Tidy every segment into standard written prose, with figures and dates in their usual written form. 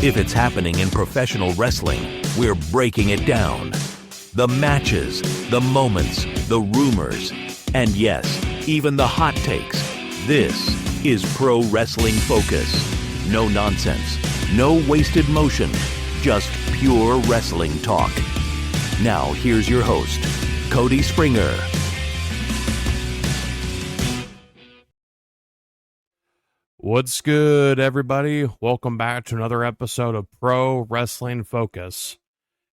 If it's happening in professional wrestling, we're breaking it down. The matches, the moments, the rumors, and yes, even the hot takes. This is Pro Wrestling Focus. No nonsense, no wasted motion, just pure wrestling talk. Now here's your host, Cody Springer. What's good, everybody? Welcome back to another episode of Pro Wrestling Focus.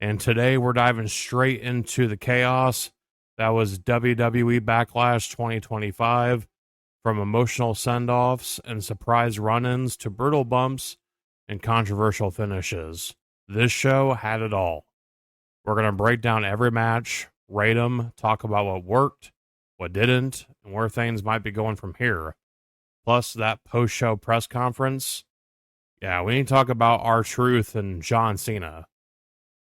And today we're diving straight into the chaos that was WWE Backlash 2025, from emotional send-offs and surprise run-ins to brutal bumps and controversial finishes. This show had it all. We're going to break down every match, rate them, talk about what worked, what didn't, and where things might be going from here. Plus that post-show press conference. Yeah, we need to talk about R-Truth and John Cena.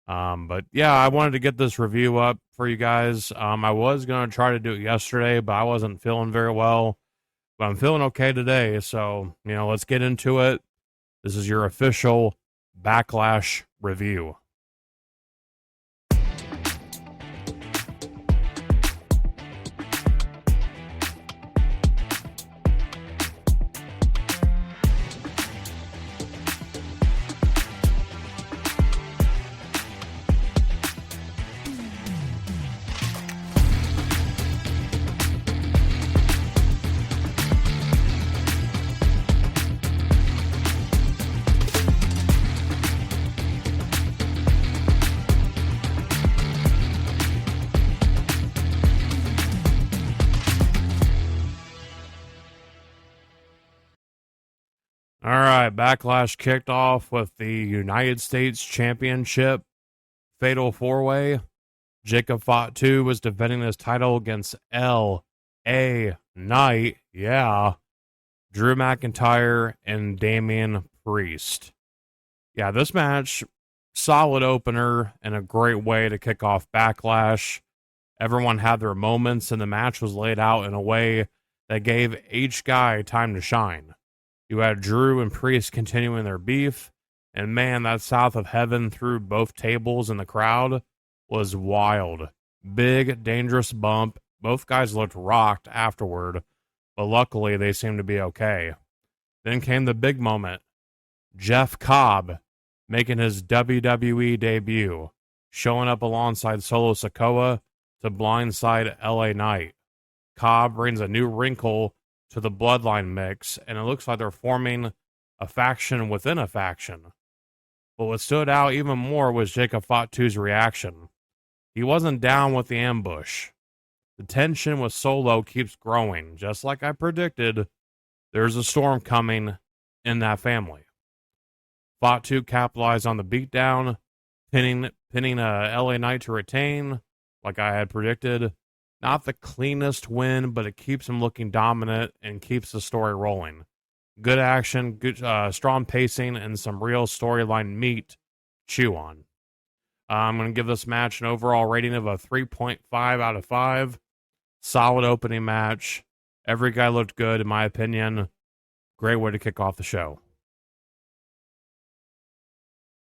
But yeah, I wanted to get this review up for you guys. I was going to try to do it yesterday, but I wasn't feeling very well. But I'm feeling okay today, so, let's get into it. This is your official Backlash review. All right, Backlash kicked off with the United States Championship Fatal 4-Way. Jacob Fatu was defending his title against L.A. Knight, Drew McIntyre, and Damian Priest. Yeah, this match, solid opener and a great way to kick off Backlash. Everyone had their moments, and the match was laid out in a way that gave each guy time to shine. You had Drew and Priest continuing their beef, and man, that South of Heaven through both tables in the crowd was wild. Big, dangerous bump. Both guys looked rocked afterward, but luckily they seemed to be okay. Then came the big moment. Jeff Cobb making his WWE debut, showing up alongside Solo Sikoa to blindside LA Knight. Cobb brings a new wrinkle to the Bloodline mix, and it looks like they're forming a faction within a faction. But what stood out even more was Jacob Fatu's reaction. He wasn't down with the ambush. The tension with Solo keeps growing. Just like I predicted, there's a storm coming in that family. Fatu capitalized on the beatdown, pinning LA Knight to retain, like I had predicted. Not the cleanest win, but it keeps him looking dominant and keeps the story rolling. Good action, good strong pacing, and some real storyline meat to chew on. I'm going to give this match an overall rating of a 3.5 out of 5. Solid opening match. Every guy looked good, in my opinion. Great way to kick off the show.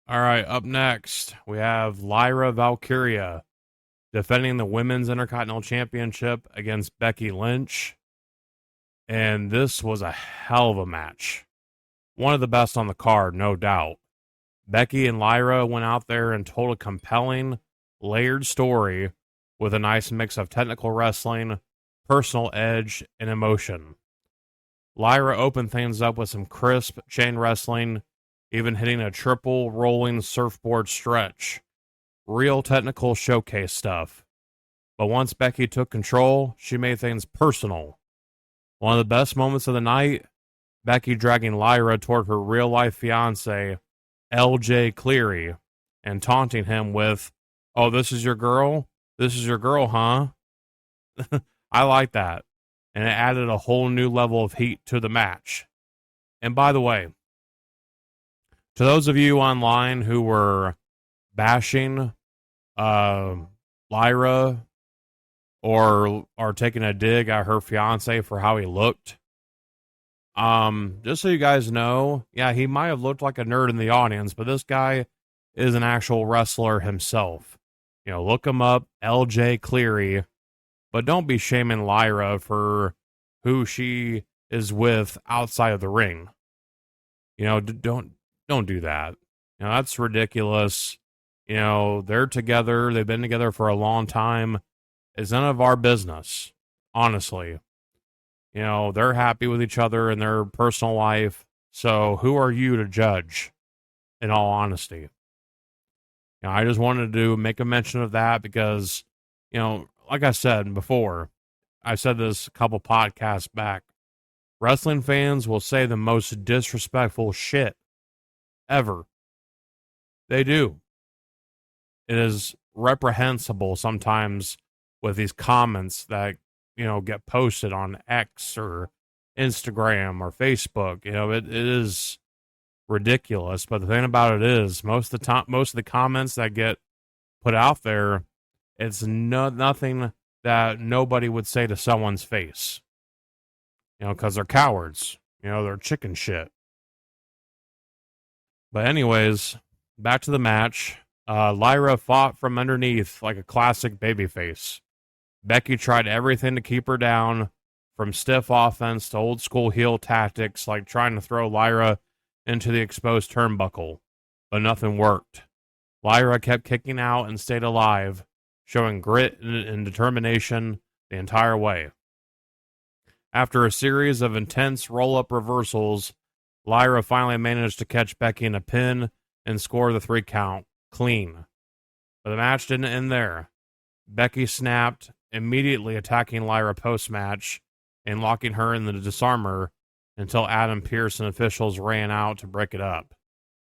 All right, up next, we have Lyra Valkyria defending the Women's Intercontinental Championship against Becky Lynch. And this was a hell of a match. One of the best on the card, no doubt. Becky and Lyra went out there and told a compelling, layered story with a nice mix of technical wrestling, personal edge, and emotion. Lyra opened things up with some crisp chain wrestling, even hitting a triple rolling surfboard stretch. Real technical showcase stuff. But once Becky took control, she made things personal. One of the best moments of the night, Becky dragging Lyra toward her real-life fiancé, L.J. Cleary, and taunting him with, "Oh, this is your girl? This is your girl, huh?" I like that. And it added a whole new level of heat to the match. And by the way, to those of you online who were bashing Lyra or taking a dig at her fiance for how he looked, Just so you guys know, yeah, he might have looked like a nerd in the audience, but this guy is an actual wrestler himself. Look him up, LJ Cleary. But don't be shaming Lyra for who she is with outside of the ring. Don't do that. That's ridiculous. They're together. They've been together for a long time. It's none of our business, honestly. They're happy with each other in their personal life. So who are you to judge, in all honesty? I just wanted to make a mention of that because, like I said before, I said this a couple podcasts back. Wrestling fans will say the most disrespectful shit ever. They do. It is reprehensible sometimes with these comments that, get posted on X or Instagram or Facebook. It is ridiculous. But the thing about it is, most of the comments that get put out there, it's nothing that nobody would say to someone's face. Because they're cowards. They're chicken shit. But anyways, back to the match. Lyra fought from underneath like a classic babyface. Becky tried everything to keep her down, from stiff offense to old school heel tactics like trying to throw Lyra into the exposed turnbuckle, but nothing worked. Lyra kept kicking out and stayed alive, showing grit and determination the entire way. After a series of intense roll-up reversals, Lyra finally managed to catch Becky in a pin and score the 3 count, clean. But the match didn't end there. Becky snapped, immediately attacking Lyra post-match and locking her in the disarmor until Adam Pearce and officials ran out to break it up.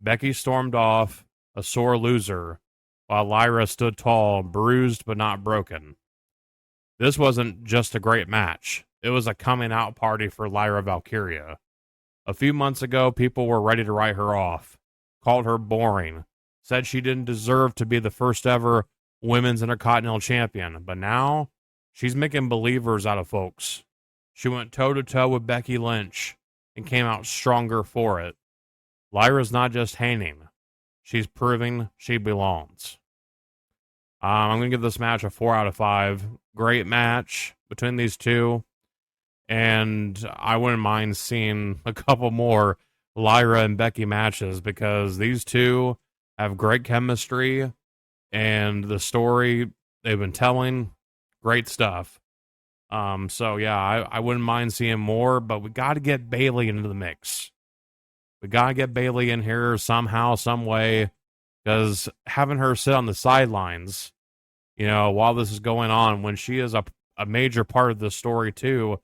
Becky stormed off, a sore loser, while Lyra stood tall, bruised but not broken. This wasn't just a great match. It was a coming out party for Lyra Valkyria. A few months ago, people were ready to write her off, called her boring, said she didn't deserve to be the first ever Women's Intercontinental Champion, but now she's making believers out of folks. She went toe-to-toe with Becky Lynch and came out stronger for it. Lyra's not just hanging. She's proving she belongs. I'm going to give this match a 4 out of 5. Great match between these two. And I wouldn't mind seeing a couple more Lyra and Becky matches because these two have great chemistry and the story they've been telling, great stuff. So yeah, I wouldn't mind seeing more, but we got to get Bayley into the mix. We got to get Bayley in here somehow, some way, because having her sit on the sidelines, while this is going on, when she is a major part of the story too,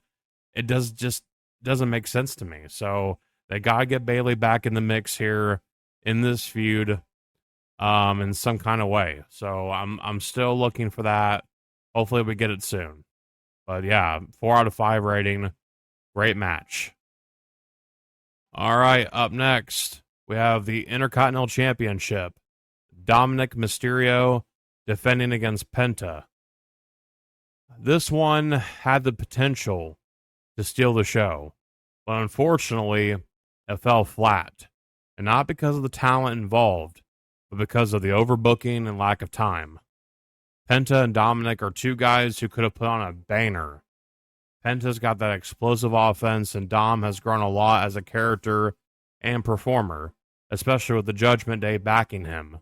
it doesn't make sense to me. So they got to get Bayley back in the mix here in this feud, in some kind of way. So I'm still looking for that. Hopefully we get it soon. But yeah, 4 out of 5 rating. Great match. All right, up next, we have the Intercontinental Championship. Dominik Mysterio defending against Penta. This one had the potential to steal the show, but unfortunately, it fell flat. And not because of the talent involved, but because of the overbooking and lack of time. Penta and Dominik are two guys who could have put on a banger. Penta's got that explosive offense, and Dom has grown a lot as a character and performer, especially with the Judgment Day backing him.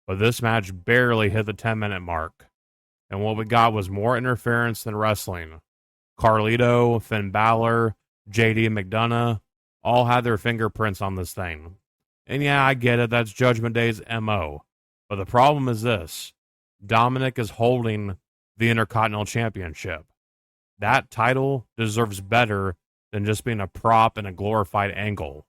But this match barely hit the 10-minute mark, and what we got was more interference than wrestling. Carlito, Finn Balor, JD McDonough all had their fingerprints on this thing. And yeah, I get it, that's Judgment Day's MO. But the problem is this. Dominik is holding the Intercontinental Championship. That title deserves better than just being a prop in a glorified angle.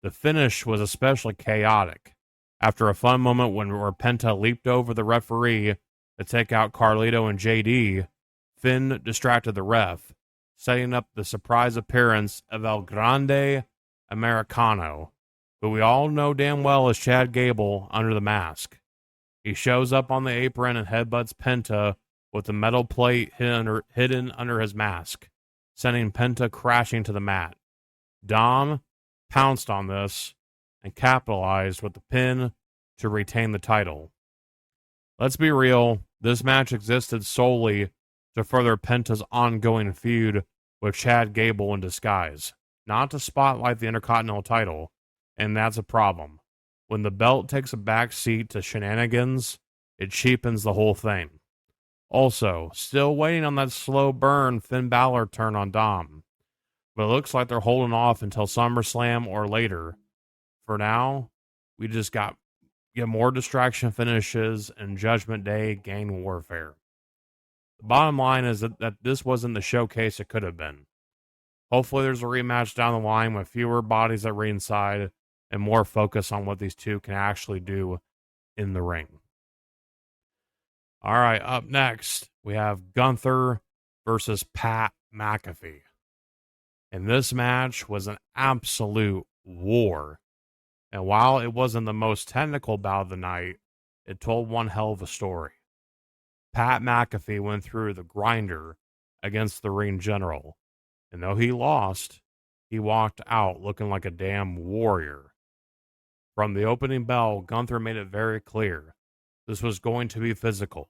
The finish was especially chaotic. After a fun moment where Penta leaped over the referee to take out Carlito and JD, Finn distracted the ref, setting up the surprise appearance of El Grande Americano, who we all know damn well is Chad Gable under the mask. He shows up on the apron and headbutts Penta with the metal plate hidden under his mask, sending Penta crashing to the mat. Dom pounced on this and capitalized with the pin to retain the title. Let's be real, this match existed solely to further Penta's ongoing feud with Chad Gable in disguise, not to spotlight the Intercontinental title, and that's a problem. When the belt takes a back seat to shenanigans, it cheapens the whole thing. Also, still waiting on that slow burn Finn Balor turn on Dom, but it looks like they're holding off until SummerSlam or later. For now, we just get more distraction finishes and Judgment Day gang warfare. The bottom line is that this wasn't the showcase it could have been. Hopefully there's a rematch down the line with fewer bodies at ringside and more focus on what these two can actually do in the ring. All right, up next, we have Gunther versus Pat McAfee. And this match was an absolute war. And while it wasn't the most technical bout of the night, it told one hell of a story. Pat McAfee went through the grinder against the ring general. And though he lost, he walked out looking like a damn warrior. From the opening bell, Gunther made it very clear this was going to be physical.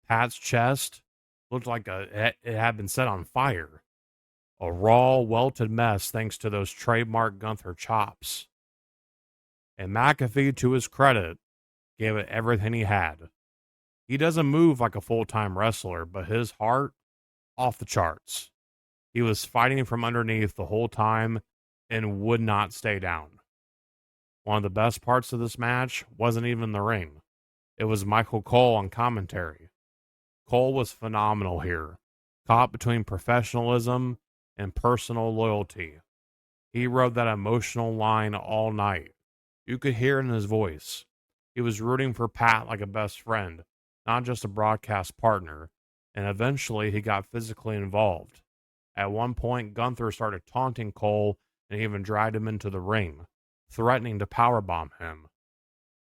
Pat's chest looked like it had been set on fire. A raw, welted mess thanks to those trademark Gunther chops. And McAfee, to his credit, gave it everything he had. He doesn't move like a full-time wrestler, but his heart, off the charts. He was fighting from underneath the whole time and would not stay down. One of the best parts of this match wasn't even the ring. It was Michael Cole on commentary. Cole was phenomenal here, caught between professionalism and personal loyalty. He rode that emotional line all night. You could hear it in his voice. He was rooting for Pat like a best friend, not just a broadcast partner, and eventually he got physically involved. At one point, Gunther started taunting Cole and even dragged him into the ring, threatening to powerbomb him.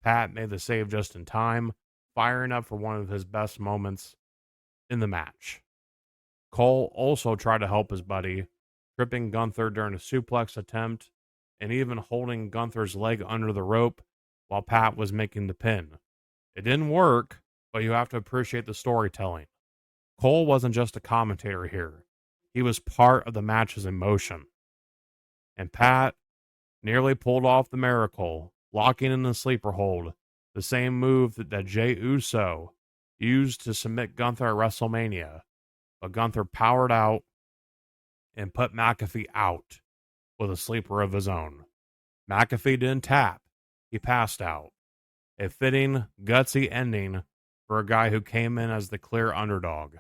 Pat made the save just in time, firing up for one of his best moments in the match. Cole also tried to help his buddy, tripping Gunther during a suplex attempt and even holding Gunther's leg under the rope while Pat was making the pin. It didn't work, but you have to appreciate the storytelling. Cole wasn't just a commentator here. He was part of the match's emotion. And Pat nearly pulled off the miracle, locking in the sleeper hold, the same move that Jey Uso used to submit Gunther at WrestleMania. But Gunther powered out and put McAfee out with a sleeper of his own. McAfee didn't tap. He passed out. A fitting, gutsy ending for a guy who came in as the clear underdog.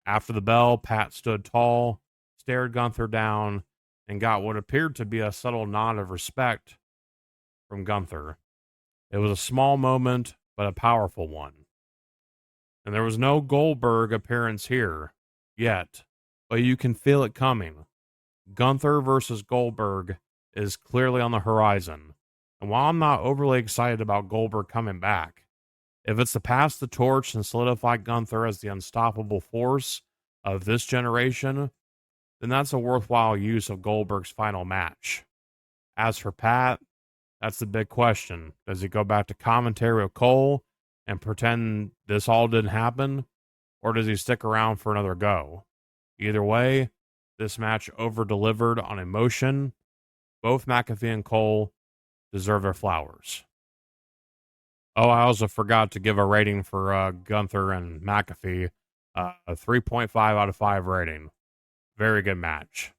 After the bell, Pat stood tall, stared Gunther down, and got what appeared to be a subtle nod of respect from Gunther. It was a small moment, but a powerful one. And there was no Goldberg appearance here, yet, but you can feel it coming. Gunther versus Goldberg is clearly on the horizon. And while I'm not overly excited about Goldberg coming back, if it's to pass the torch and solidify Gunther as the unstoppable force of this generation, then that's a worthwhile use of Goldberg's final match. As for Pat, that's the big question. Does he go back to commentary with Cole and pretend this all didn't happen? Or does he stick around for another go? Either way, this match over-delivered on emotion. Both McAfee and Cole deserve their flowers. Oh, I also forgot to give a rating for Gunther and McAfee. A 3.5 out of 5 rating. Very good match.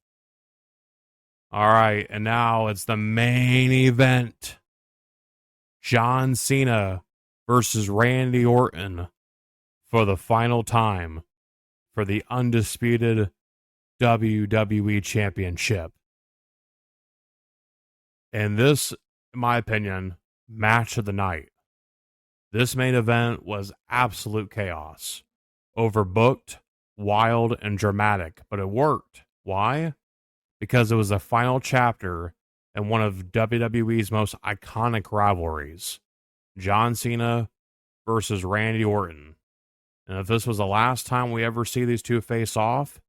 All right, and now it's the main event. John Cena versus Randy Orton for the final time for the undisputed WWE Championship. And this, in my opinion, match of the night. This main event was absolute chaos. Overbooked, wild, and dramatic, but it worked. Why? Because it was the final chapter in one of WWE's most iconic rivalries. John Cena versus Randy Orton. And if this was the last time we ever see these two face off,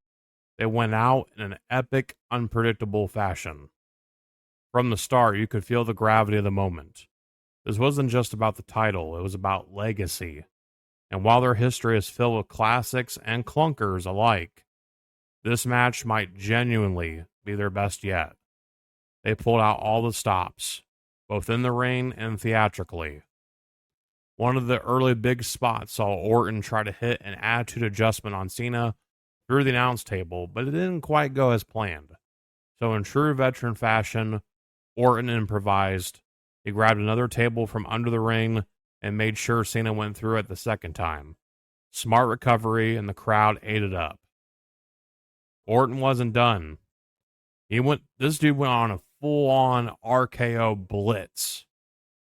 They went out in an epic, unpredictable fashion. From the start, you could feel the gravity of the moment. This wasn't just about the title, it was about legacy. And while their history is filled with classics and clunkers alike, this match might genuinely be their best yet. They pulled out all the stops, both in the ring and theatrically. One of the early big spots saw Orton try to hit an attitude adjustment on Cena through the announce table, but it didn't quite go as planned. So in true veteran fashion, Orton improvised. He grabbed another table from under the ring and made sure Cena went through it the second time. Smart recovery, and the crowd ate it up. Orton wasn't done. This dude went on a full-on RKO blitz.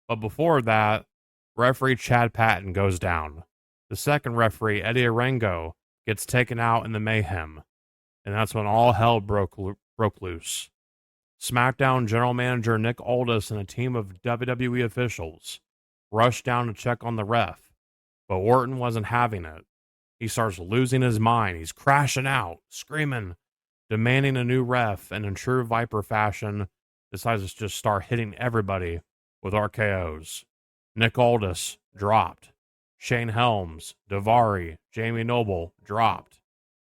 But before that, referee Chad Patton goes down. The second referee, Eddie Arango, gets taken out in the mayhem. And that's when all hell broke loose. SmackDown general manager Nick Aldis and a team of WWE officials rushed down to check on the ref. But Orton wasn't having it. He starts losing his mind. He's crashing out, screaming, demanding a new ref, and in true Viper fashion, decides to just start hitting everybody with RKOs. Nick Aldis dropped. Shane Helms, Daivari, Jamie Noble dropped.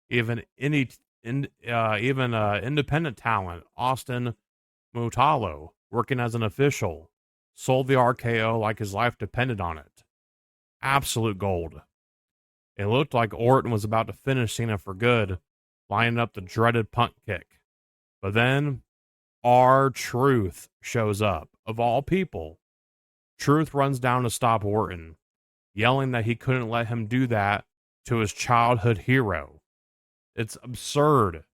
Even independent talent, Austin Mutalo, working as an official, sold the RKO like his life depended on it. Absolute gold. It looked like Orton was about to finish Cena for good, lining up the dreaded punt kick. But then, R-Truth shows up, of all people. Truth runs down to stop Orton, yelling that he couldn't let him do that to his childhood hero. It's absurd.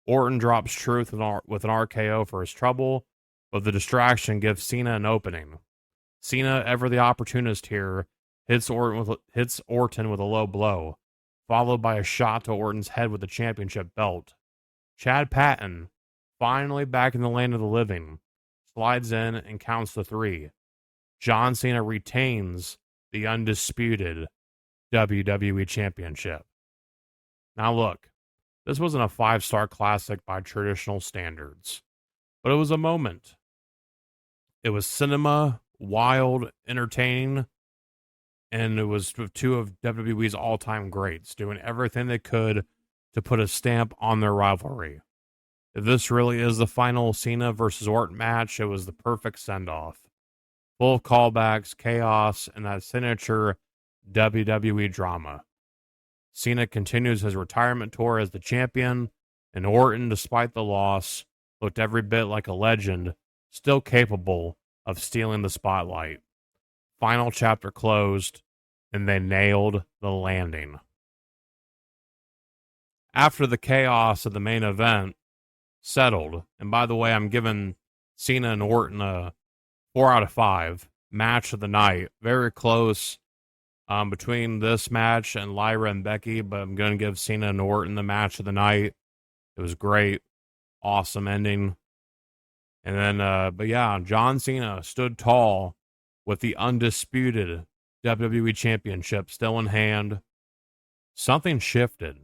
Orton drops Truth with an RKO for his trouble, but the distraction gives Cena an opening. Cena, ever the opportunist here, hits Orton with a low blow, followed by a shot to Orton's head with the championship belt. Chad Patton, finally back in the land of the living, slides in and counts the 3. John Cena retains the undisputed WWE Championship. Now look, this wasn't a 5-star classic by traditional standards, but it was a moment. It was cinema, wild, entertaining, and it was 2 of WWE's all-time greats, doing everything they could to put a stamp on their rivalry. If this really is the final Cena versus Orton match, it was the perfect send-off. Full of callbacks, chaos, and that signature WWE drama. Cena continues his retirement tour as the champion, and Orton, despite the loss, looked every bit like a legend, still capable of stealing the spotlight. Final chapter closed, and they nailed the landing. After the chaos of the main event settled, and by the way, I'm giving Cena and Orton a 4 out of 5 match of the night. Very close between this match and Lyra and Becky, but I'm going to give Cena and Orton the match of the night. It was great. Awesome ending. And then, but yeah, John Cena stood tall with the undisputed WWE Championship still in hand. Something shifted.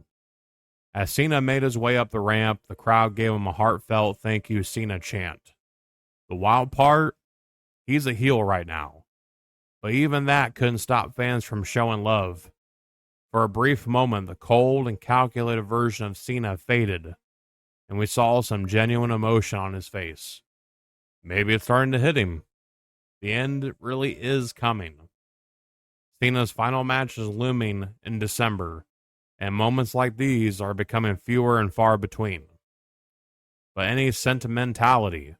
As Cena made his way up the ramp, the crowd gave him a heartfelt thank you Cena chant. The wild part, he's a heel right now. But even that couldn't stop fans from showing love. For a brief moment, the cold and calculated version of Cena faded, and we saw some genuine emotion on his face. Maybe it's starting to hit him. The end really is coming. Cena's final match is looming in December, and moments like these are becoming fewer and far between. But any sentimentality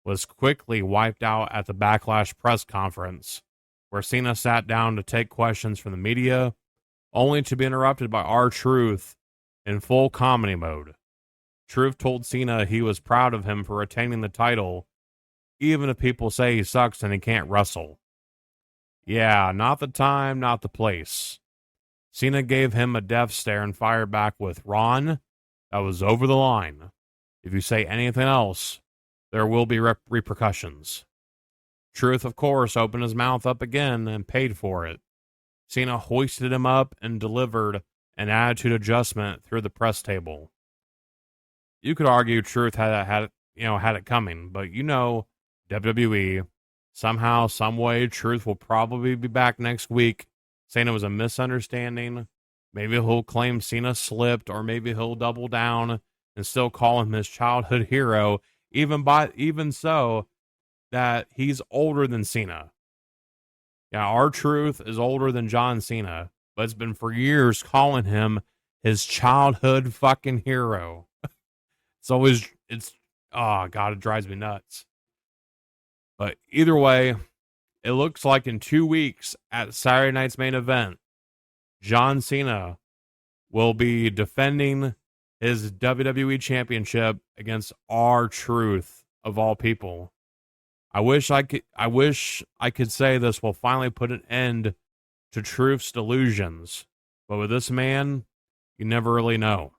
was quickly wiped out at the Backlash press conference, where Cena sat down to take questions from the media, only to be interrupted by R-Truth in full comedy mode. Truth told Cena he was proud of him for retaining the title, even if people say he sucks and he can't wrestle. Yeah, not the time, not the place. Cena gave him a death stare and fired back with, "Ron, that was over the line. If you say anything else, there will be repercussions." Truth, of course, opened his mouth up again and paid for it. Cena hoisted him up and delivered an attitude adjustment through the press table. you could argue Truth had it coming, but WWE, somehow, some way, Truth will probably be back next week saying it was a misunderstanding. Maybe he'll claim Cena slipped, or maybe he'll double down and still call him his childhood hero, even so that he's older than Cena. Yeah, R-Truth is older than John Cena, but it's been for years calling him his childhood fucking hero. Oh God, it drives me nuts. But either way, it looks like in 2 weeks at Saturday night's main event, John Cena will be defending his WWE Championship against R-Truth, of all people. I wish I could say this will finally put an end to Truth's delusions, but with this man, you never really know.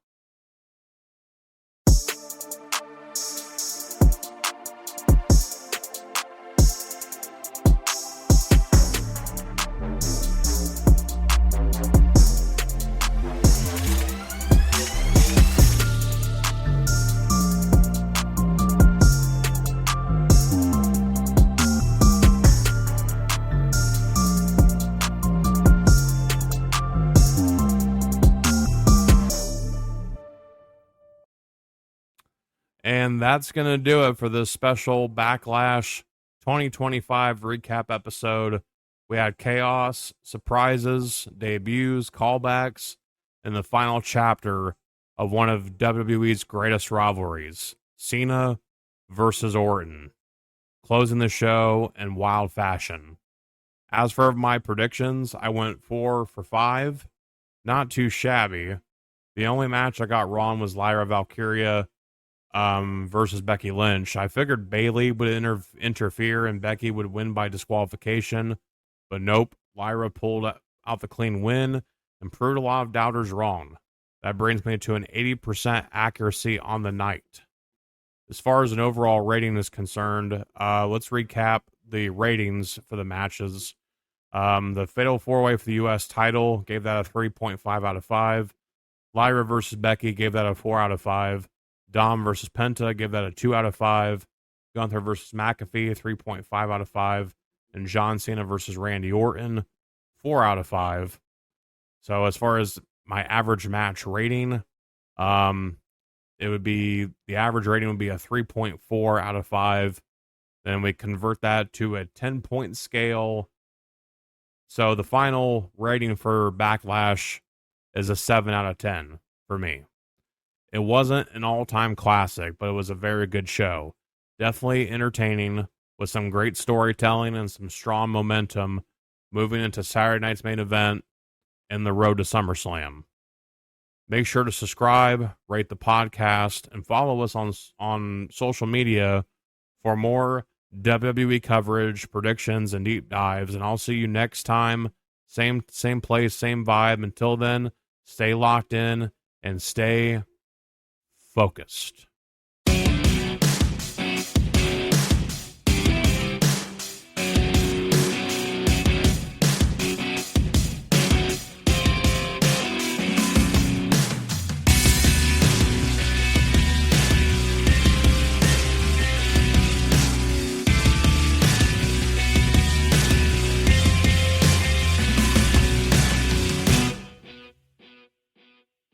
And that's going to do it for this special Backlash 2025 recap episode. We had chaos, surprises, debuts, callbacks, and the final chapter of one of WWE's greatest rivalries, Cena versus Orton, closing the show in wild fashion. As for my predictions, I went 4 for 5. Not too shabby. The only match I got wrong was Lyra Valkyria versus Becky Lynch. I figured Bayley would interfere and Becky would win by disqualification, but nope. Lyra pulled out the clean win and proved a lot of doubters wrong. That brings me to an 80% accuracy on the night. As far as an overall rating is concerned, let's recap the ratings for the matches. The Fatal 4-Way for the U.S. title, gave that a 3.5 out of 5. Lyra versus Becky, gave that a 4 out of 5. Dom versus Penta, gave that a 2 out of 5. Gunther versus McAfee, 3.5 out of 5. And John Cena versus Randy Orton, 4 out of 5. So as far as my average match rating, it would be, the average rating would be a 3.4 out of 5. Then we convert that to a 10-point scale. So the final rating for Backlash is a 7 out of 10 for me. It wasn't an all-time classic, but it was a very good show. Definitely entertaining, with some great storytelling and some strong momentum moving into Saturday night's main event and the road to SummerSlam. Make sure to subscribe, rate the podcast, and follow us on social media for more WWE coverage, predictions, and deep dives. And I'll see you next time. Same place, same vibe. Until then, stay locked in and stay focused.